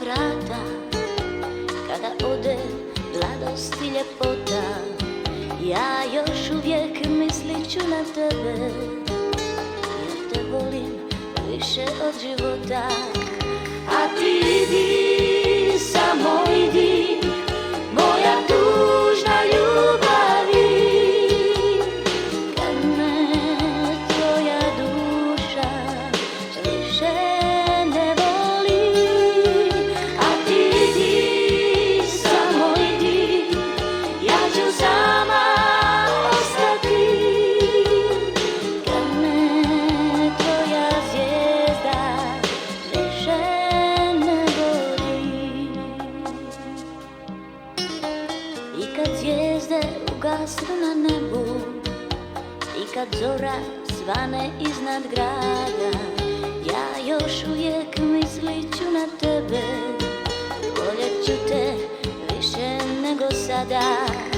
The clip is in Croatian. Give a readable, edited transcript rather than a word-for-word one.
vrata, kada ode mladost i ljepota, ja još uvijek mislit ću na tebe, jer te volim više od života. A ti idi, samo idi, moja tužna ljubavi, kad me tvoja duša više ne voli. A ti idi, samo idi, ja ću sama ostati, kad me tvoja zvijezda više ne voli. I kad zvijezde ugasnu na nebu, i kad zora svane iznad grada, ja još uvijek mislit ću na tebe, voljet ću te više nego sada.